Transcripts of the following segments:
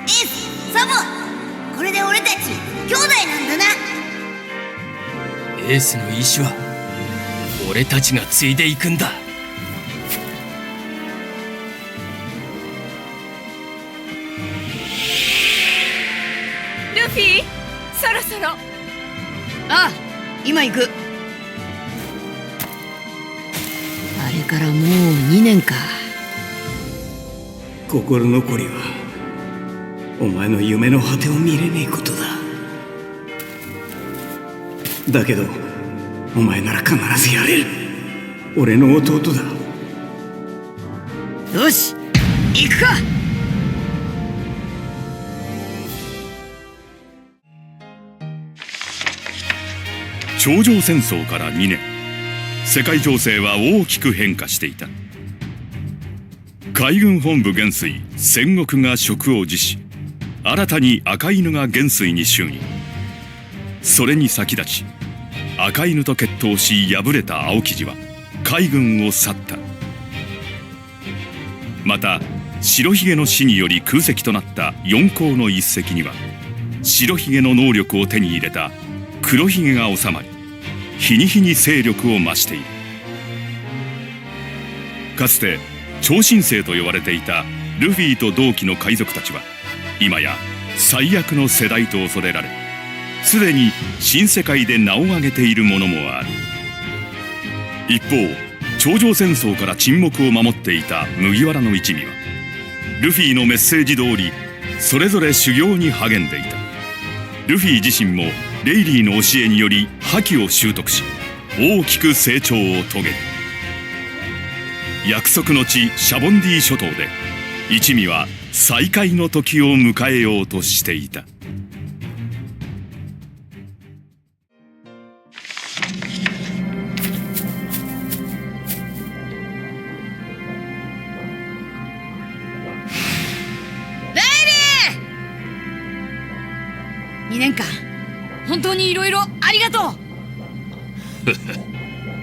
ス、サボ、これで俺たち兄弟なんだな。エースの意志は俺たちが継いでいくんだ。ルフィ、そろそろ。ああ、今行く。あれからもう2年か。心残りはお前の夢の果てを見れねえことだ。だけどお前なら必ずやれる。俺の弟だ。よし、行くか。頂上戦争から2年、世界情勢は大きく変化していた。海軍本部元帥戦国が職を辞し、新たに赤犬が元帥に就任。それに先立ち、赤犬と決闘し敗れた青生地は海軍を去った。また白ひげの死により空席となった四皇の一隻には、白ひげの能力を手に入れた黒ひげが収まり、日に日に勢力を増している。かつて超新星と呼ばれていたルフィと同期の海賊たちは、今や最悪の世代と恐れられ、すでに新世界で名を上げているものもある。一方、頂上戦争から沈黙を守っていた麦わらの一味は、ルフィのメッセージ通りそれぞれ修行に励んでいた。ルフィ自身もレイリーの教えにより覇気を習得し、大きく成長を遂げる。約束の地シャボンディ諸島で一味は再会の時を迎えようとしていた。2年間本当にいろいろありがとう。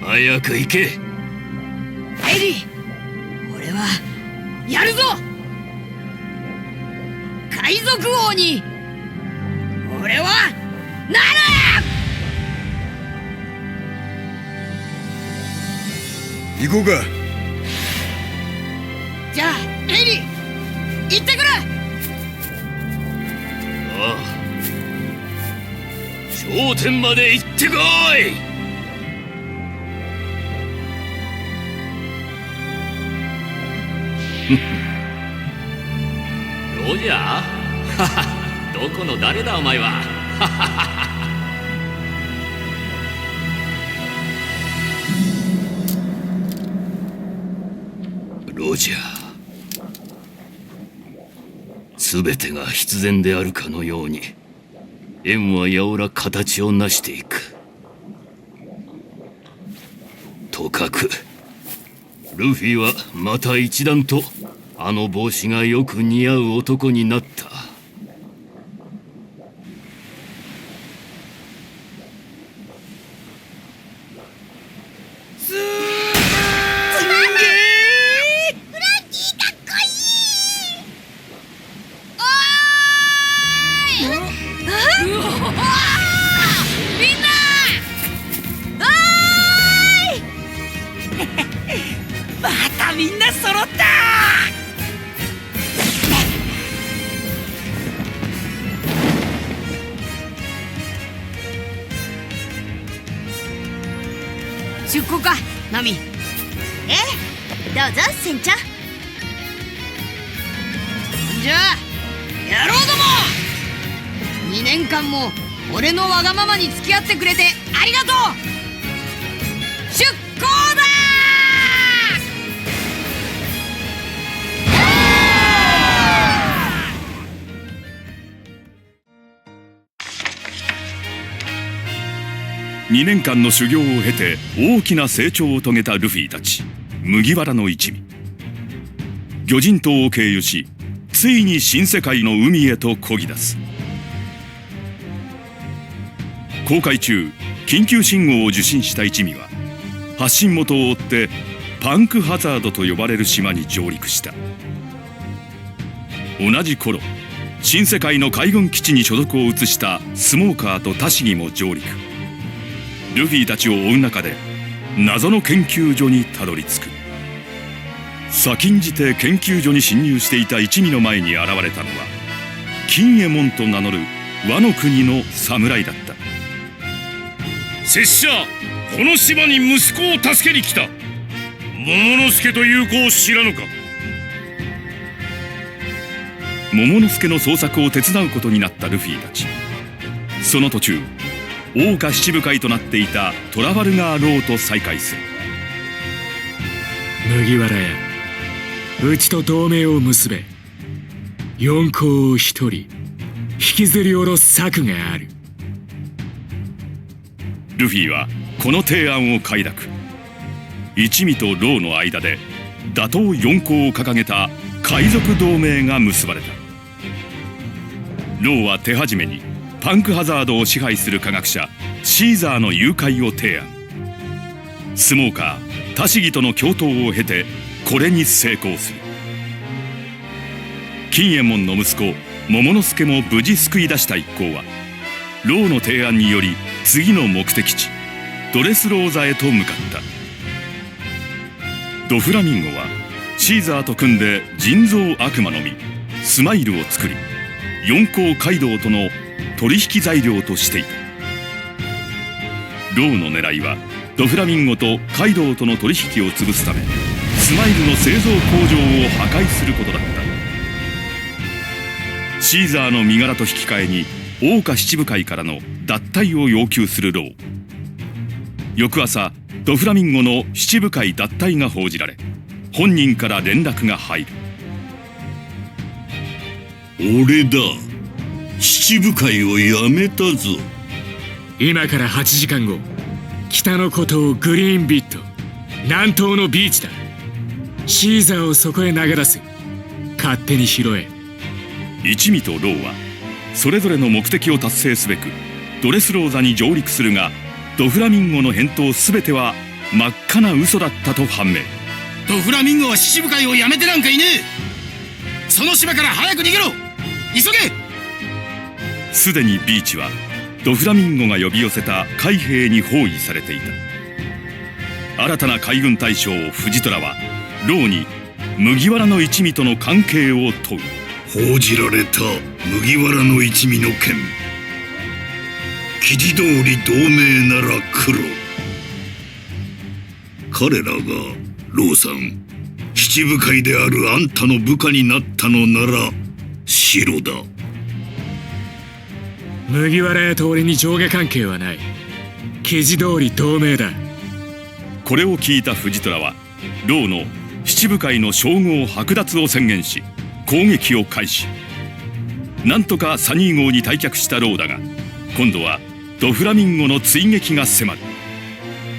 早く行け。レイリー、俺はやるぞ。海賊王に俺はなる。行こうか。じゃあレイリー、行ってくる。ああ、頂点まで行ってこい。ロジャーどこの誰だお前は。ロジャー、全てが必然であるかのように縁はやおら形を成していく。とかくルフィはまた一段とあの帽子がよく似合う男になった。みんな揃った。出航か、ナミ。どうぞ船長。じゃあ野郎ども、2年間も俺のわがままに付き合ってくれてありがとう。出航だ。2年間の修行を経て大きな成長を遂げたルフィたち麦わらの一味。魚人島を経由し、ついに新世界の海へと漕ぎ出す。航海中、緊急信号を受信した一味は発信元を追ってパンクハザードと呼ばれる島に上陸した。同じ頃、新世界の海軍基地に所属を移したスモーカーとタシギも上陸。ルフィたちを追う中で謎の研究所にたどり着く。先んじて研究所に侵入していた一味の前に現れたのは、金右衛門と名乗る和の国の侍だった。拙者、この島に息子を助けに来た。桃之助という子を知らぬか。桃之助の捜索を手伝うことになったルフィたち。その途中、桜花七部会となっていたトラファルガーローと再会する。麦わら屋、うちと同盟を結べ。四皇を一人引きずり下ろす策がある。ルフィはこの提案を快諾。一味とローの間で打倒四皇を掲げた海賊同盟が結ばれた。ローは手始めにパンクハザードを支配する科学者シーザーの誘拐を提案。スモーカー、タシギとの共闘を経てこれに成功する。金右衛門の息子桃之助も無事救い出した一行は、ローの提案により次の目的地ドレスローザへと向かった。ドフラミンゴはシーザーと組んで人造悪魔の実スマイルを作り、四皇カイドウとの取引材料としていた。ローの狙いはドフラミンゴとカイドウとの取引を潰すため、スマイルの製造工場を破壊することだった。シーザーの身柄と引き換えに桜花七部会からの脱退を要求するロー。翌朝、ドフラミンゴの七部会脱退が報じられ、本人から連絡が入る。俺だ。七部会をやめたぞ。今から8時間後、北の孤島グリーンビット、南東のビーチだ。シーザーをそこへ投げ出す。勝手に拾え。一味とローはそれぞれの目的を達成すべくドレスローザに上陸するが、ドフラミンゴの返答すべては真っ赤な嘘だったと判明。ドフラミンゴは七部会をやめてなんかいねえ。その島から早く逃げろ。急げ。すでにビーチはドフラミンゴが呼び寄せた海兵に包囲されていた。新たな海軍大将藤虎はローに麦わらの一味との関係を問う。報じられた麦わらの一味の件、記事通り同盟なら黒。彼らがローさん、七部会であるあんたの部下になったのなら白だ。麦わら屋と俺に上下関係はない。記事通り同盟だ。これを聞いた藤虎はローの七部会の称号剥奪を宣言し、攻撃を開始。なんとかサニー号に退却したローだが、今度はドフラミンゴの追撃が迫る。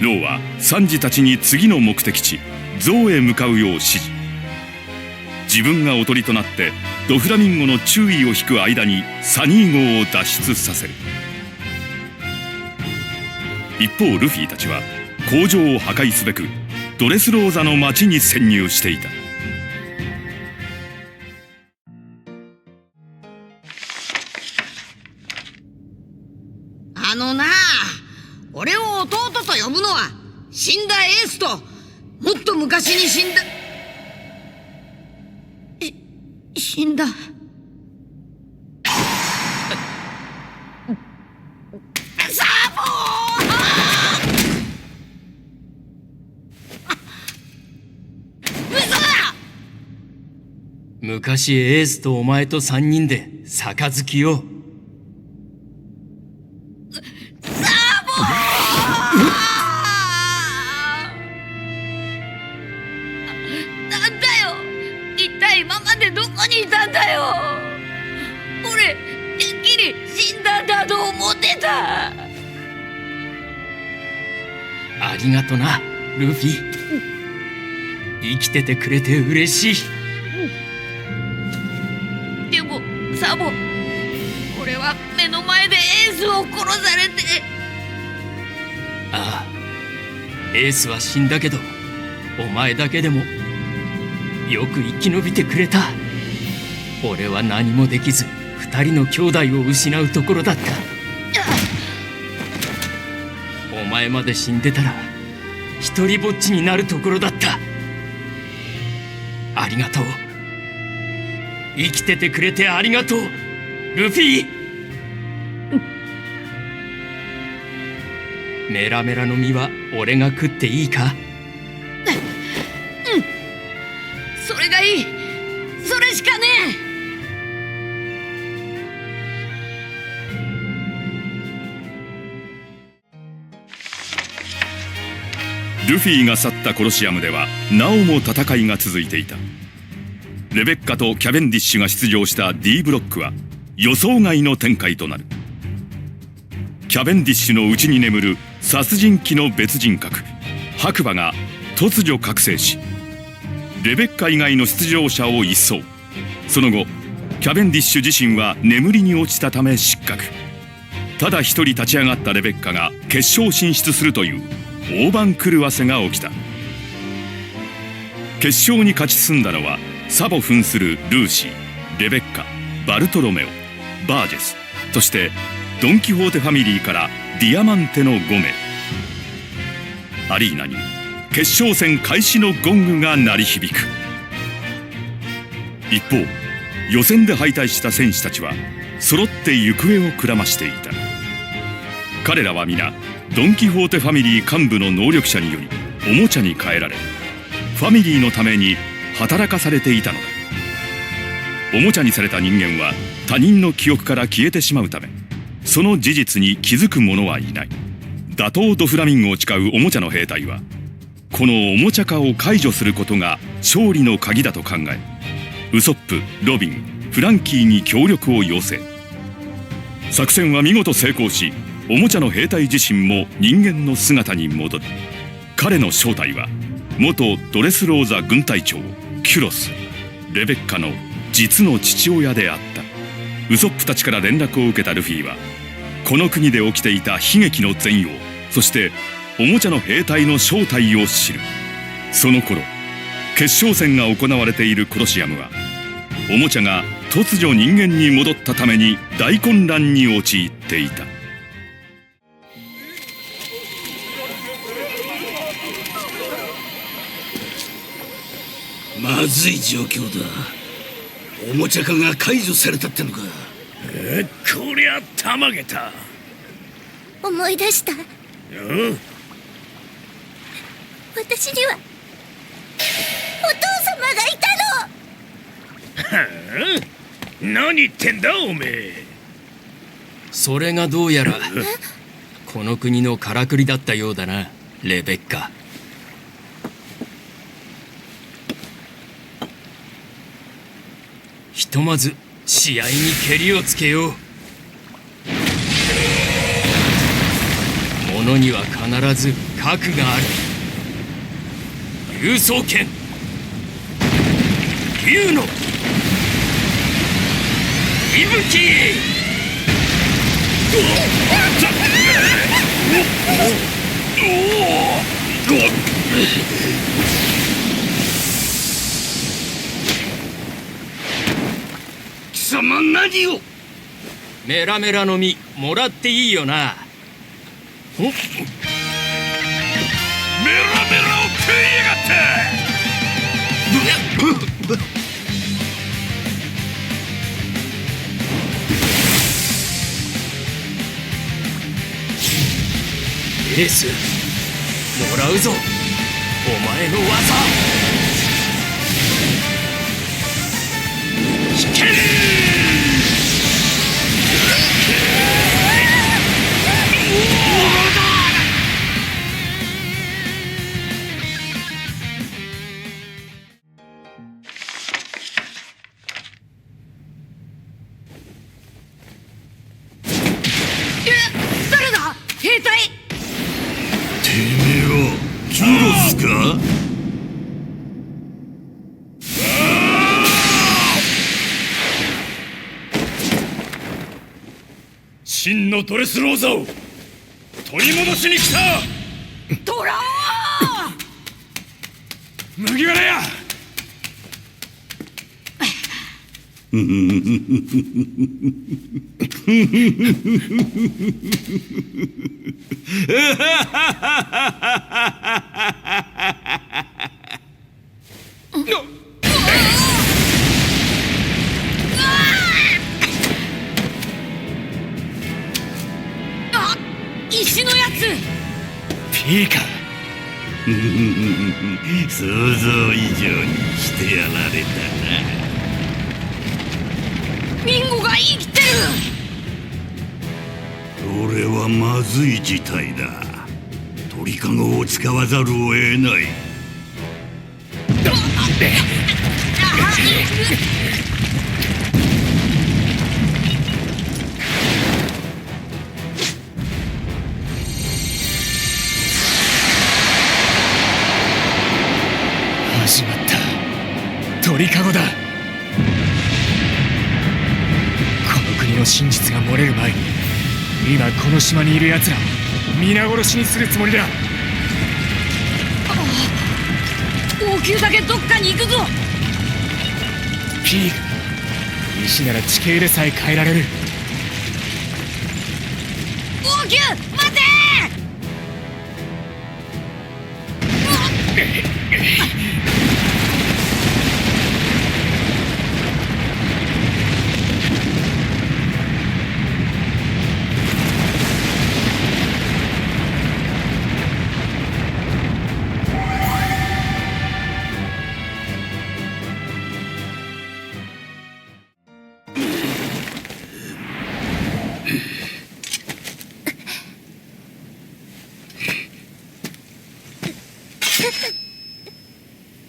ローはサンジたちに次の目的地ゾウへ向かうよう指示。自分がおとりとなってドフラミンゴの注意を引く間にサニー号を脱出させる。一方ルフィたちは工場を破壊すべくドレスローザの町に潜入していた。俺を弟と呼ぶのは死んだエースともっと昔に死んだ死んだサボー！嘘だ！昔エースとお前と3人で杯を。なんだよ、一体今までどこにいたんだよ。俺てっきり死んだんだと思ってた。ありがとなルフィ。生きててくれて嬉しい。でもサボ、俺は目の前でエースを殺されて。ああ、エースは死んだけどお前だけでもよく生き延びてくれた。俺は何もできず2人の兄弟を失うところだった。お前まで死んでたら一人ぼっちになるところだった。ありがとう。生きててくれてありがとうルフィ。メラメラの実は俺が食っていいか？それがいい。それしかねルフィが去ったコロシアムではなおも戦いが続いていた。レベッカとキャベンディッシュが出場した D ブロックは予想外の展開となる。キャベンディッシュの内に眠る殺人鬼の別人格白馬が突如覚醒し、レベッカ以外の出場者を一掃。その後キャベンディッシュ自身は眠りに落ちたため失格。ただ一人立ち上がったレベッカが決勝進出するという大番狂わせが起きた。決勝に勝ち進んだのはサボ扮するルーシー、レベッカ、バルトロメオ、バージェス、そしてドン・キホーテファミリーからディアマンテの5名。アリーナに決勝戦開始のゴングが鳴り響く。一方予選で敗退した選手たちは揃って行方をくらましていた。彼らは皆ドン・キホーテファミリー幹部の能力者によりおもちゃに変えられ、ファミリーのために働かされていたのだ。おもちゃにされた人間は他人の記憶から消えてしまうため、その事実に気づく者はいない。打倒ドフラミンゴを誓うおもちゃの兵隊はこのおもちゃ化を解除することが勝利の鍵だと考え、ウソップ、ロビン、フランキーに協力を要請。作戦は見事成功し、おもちゃの兵隊自身も人間の姿に戻る。彼の正体は元ドレスローザ軍隊長キュロス、レベッカの実の父親であった。ウソップたちから連絡を受けたルフィはこの国で起きていた悲劇の全容、そしておもちゃの兵隊の正体を知る。その頃決勝戦が行われているコロシアムはおもちゃが突如人間に戻ったために大混乱に陥っていた。まずい状況だ。おもちゃ化が解除されたってのか。こりゃたまげた。思い出した。私にはお父様がいたの。何言ってんだおめえ。それがどうやらこの国のからくりだったようだな、レベッカ。ひとまず試合にけりをつけよう。者には必ず核がある。竜爪剣、竜の息吹。貴様何を。メラメラの実もらっていいよな。メラメラを食いやがって。エース、もらうぞお前の技。危険。誰だ兵隊。てめえはキュロスか。真のドレスローザを取り戻しに来た。トラ麦わらや。あ、石のやつ。ピーカ。想像以上にしてやられたな。ミンゴが生きてる。それはまずい事態だ。鳥かごを使わざるを得ない。始まった。鳥かごだ。この国の真実が漏れる前に、今この島にいる奴らを皆殺しにするつもりだ。王宮だけどっかに行くぞ。ピーク、石なら地形でさえ変えられる。王宮待て。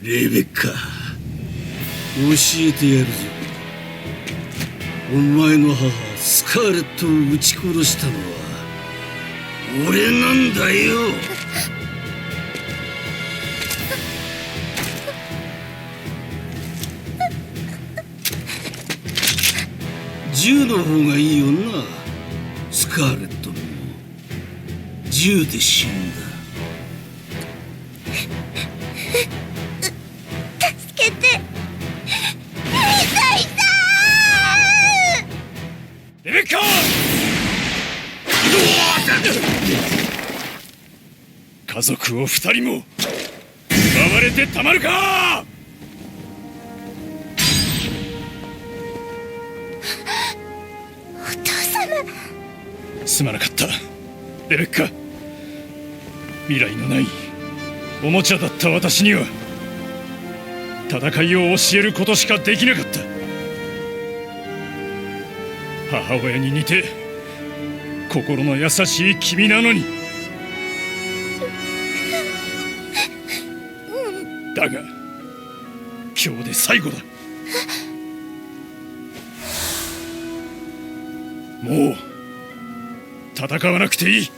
レベッカ、教えてやるぞ。お前の母スカーレットを撃ち殺したのは俺なんだよ。銃の方がいいよな。スカーレットも銃で死んだ。助けて。痛い痛い。レベッカー！家族を二人も奪われてたまるか！お父様。すまなかったレベッカ。未来のないおもちゃだった私には戦いを教えることしかできなかった。母親に似て心の優しい君なのに。だが今日で最後だ。もう戦わなくていい。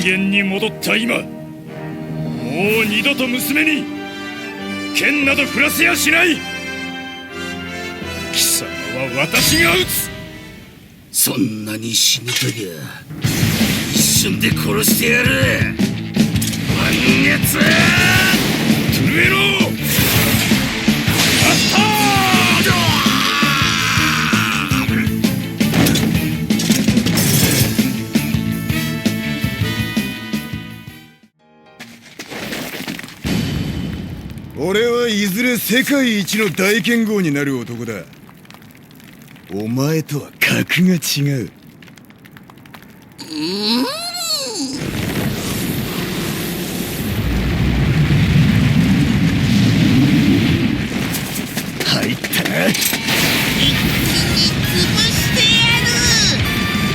人間に戻った今、もう二度と娘に剣など振らせやしない。貴様は私が撃つ。そんなに死にたきゃ一瞬で殺してやる。満月震えろ。俺はいずれ世界一の大剣豪になる男だ。お前とは格が違う。入ったな。一気に潰してやる。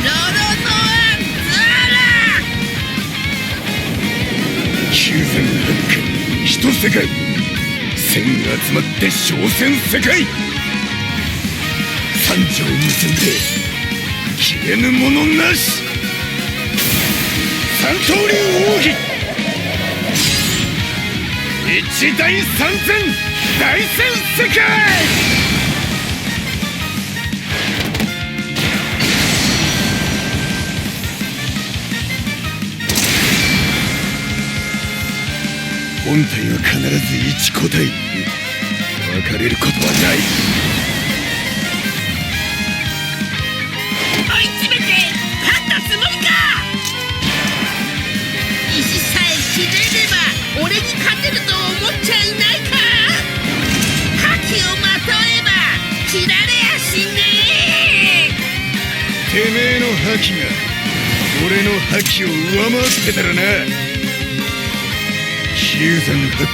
ロロノアザラ。9800一世界。千が集まって商戦世界。三条無線で消えぬものなし。三刀流奥義。一大三千大戦世界。本体は必ず一個体にいる。別れることはない。追い詰めて勝ったつもりか。石さえ切れれば俺に勝てると思っちゃいないか。覇気をまとえば切られやしねえ。てめえの覇気が俺の覇気を上回ってたらな。九山八海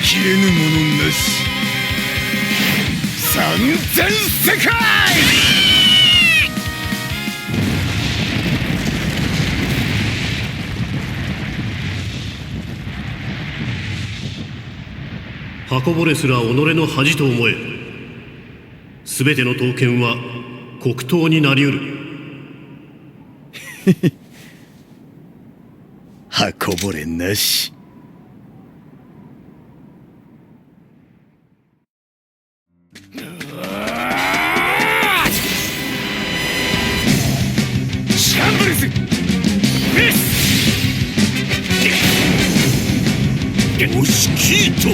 切れぬものなし。三千世界。刃れすら己の恥と思え。すべての刀剣は黒刀になりうる。刃れなし。シャンブルスフェス押しキート。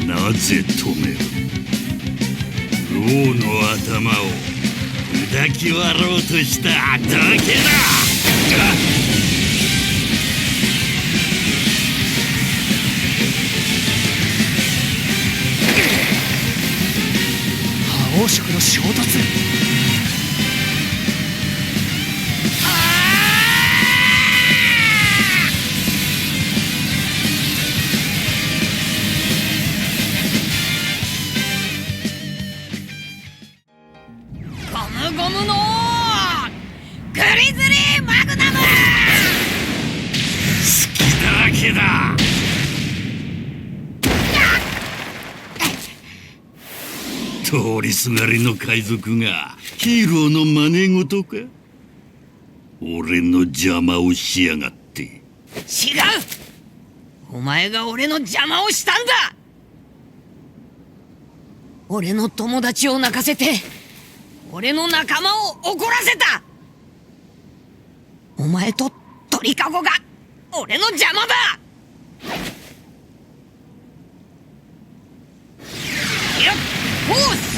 なぜ止める。王の頭を砕き割ろうとしただけだ。覇王色の衝突。ゴムのグリズリーマグナム。好きだらけだ。通りすがりの海賊がヒーローの真似事か。俺の邪魔をしやがって。違う。お前が俺の邪魔をしたんだ。俺の友達を泣かせて俺の仲間を怒らせた。お前と鳥かごが俺の邪魔だ。よっフォース。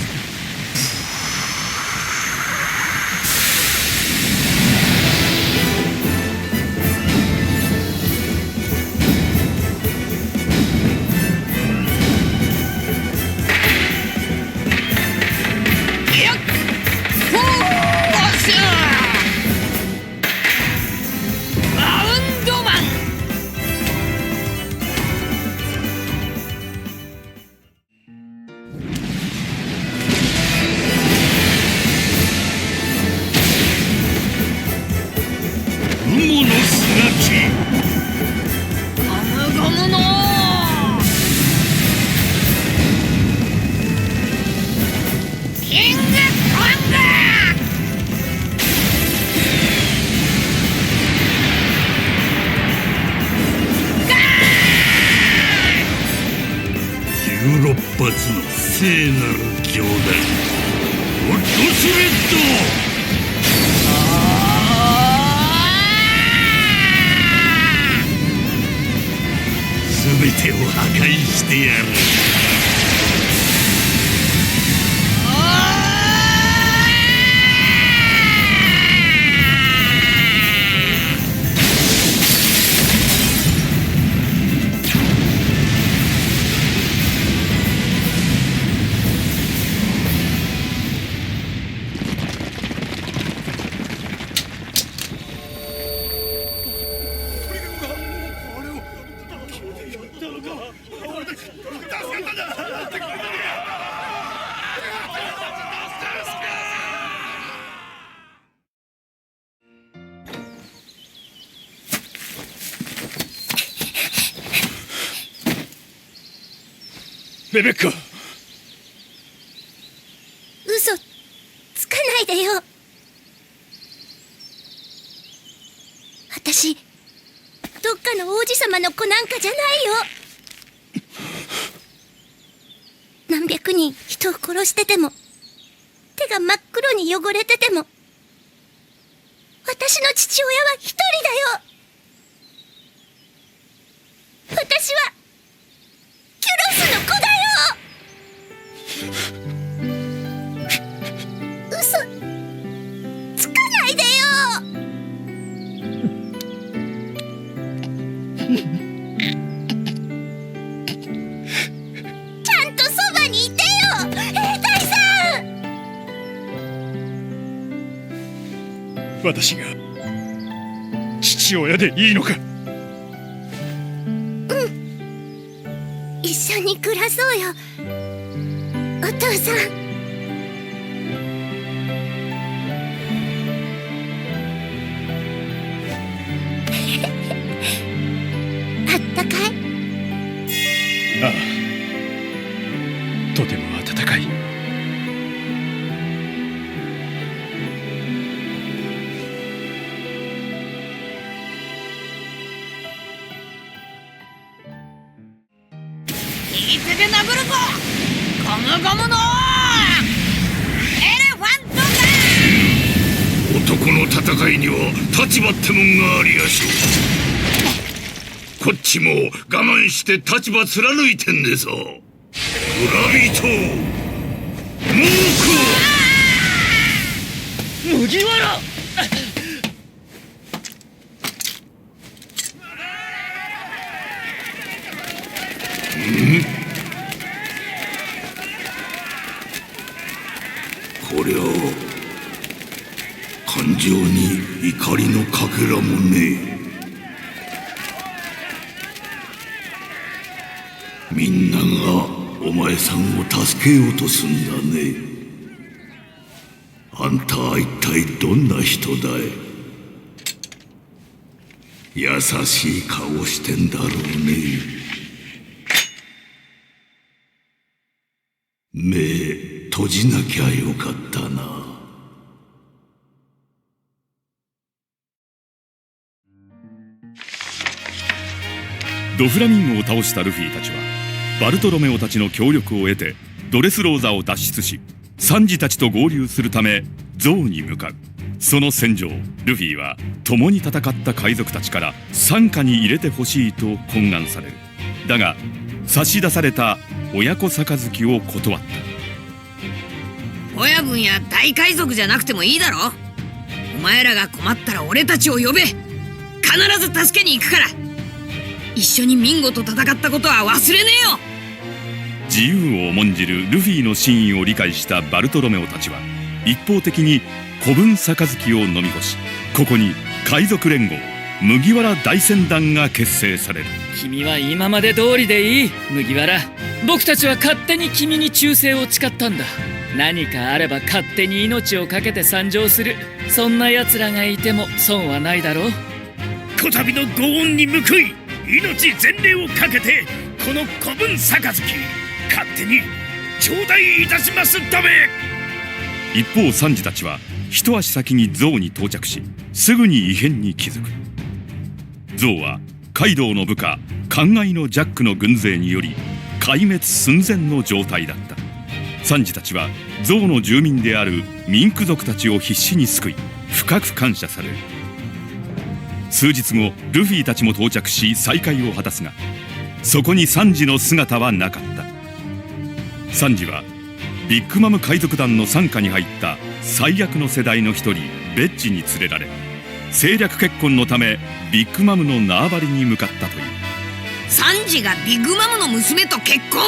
16発の聖なる兄弟オットスレッド。全てを破壊してやる。レベッカ、じゃないよ。何百人人を殺してても、手が真っ黒に汚れてても、私の父親は一人だよ。私はキュロスの子だよ。嘘つかないでよ。ちゃんとそばにいてよ、兵隊さん。私が父親でいいのか？一緒に暮らそうよ、お父さん。あったかい？ああ、とても暖かい。右手で殴るぞ、ゴムゴムのエレファントだ。男の戦いには立場ってもんがありやしょう。こっちも我慢して立場貫いてんねぞ。村人猛虎麦わら。こりゃ感情に怒りのかけらもねえ。みんながお前さんを助けようとすんだね。あんたは一体どんな人だい？優しい顔してんだろうね。目閉じなきゃよかったな。ドフラミンゴを倒したルフィたちはバルトロメオたちの協力を得てドレスローザを脱出し、サンジたちと合流するためゾウに向かう。その戦場、ルフィは共に戦った海賊たちから傘下に入れてほしいと懇願される。だが差し出された親子杯を断った。親分や大海賊じゃなくてもいいだろ。お前らが困ったら俺たちを呼べ。必ず助けに行くから。一緒にミンゴと戦ったことは忘れねえよ。自由を重んじるルフィの真意を理解したバルトロメオたちは一方的に古文杯を飲み干し、ここに海賊連合麦わら大船団が結成される。君は今まで通りでいい、麦わら。僕たちは勝手に君に忠誠を誓ったんだ。何かあれば勝手に命を懸けて参上する。そんな奴らがいても損はないだろう。こたびのご恩に報い、命全霊をかけてこの古文杯勝手に頂戴いたしますだべ。一方サンジたちは一足先にゾウに到着し、すぐに異変に気づく。ゾウはカイドウの部下カンガイのジャックの軍勢により壊滅寸前の状態だった。サンジたちはゾウの住民であるミンク族たちを必死に救い、深く感謝される。数日後ルフィたちも到着し再会を果たすが、そこにサンジの姿はなかった。サンジはビッグマム海賊団の傘下に入った最悪の世代の一人ベッジに連れられ、政略結婚のためビッグマムの縄張りに向かったという。サンジがビッグマムの娘と結婚？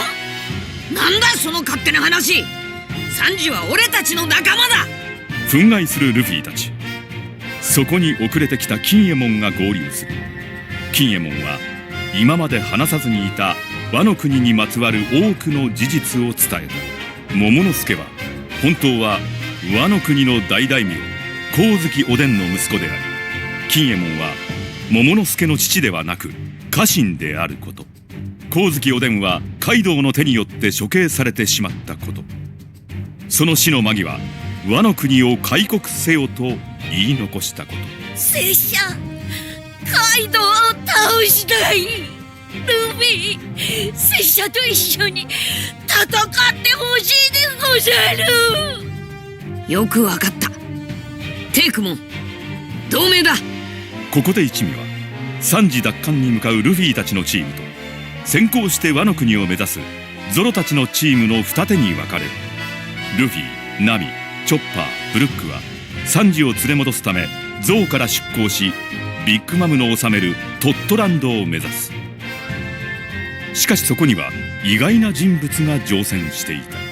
なんだその勝手な話。サンジは俺たちの仲間だ。憤慨するルフィたち。そこに遅れてきた金右衛門が合流する。金右衛門は今まで話さずにいたワノ国にまつわる多くの事実を伝えた。桃之助は本当はワノ国の大大名光月おでんの息子であり、金右衛門は桃之助の父ではなく家臣であること、光月おでんはカイドウの手によって処刑されてしまったこと、その死の間際ワノ国を開国せよと言い残したこと。拙者カイドウを倒したい。ルフィ、拙者と一緒に戦ってほしいでござる。よくわかった。テイクモン、同盟だ。ここで一味は3次奪還に向かうルフィたちのチームと先行してワノ国を目指すゾロたちのチームの二手に分かれる。ルフィ、ナミ、チョッパー、ブルックはサンジを連れ戻すためゾウから出港し、ビッグ・マムの治めるトットランドを目指す。しかしそこには意外な人物が乗船していた。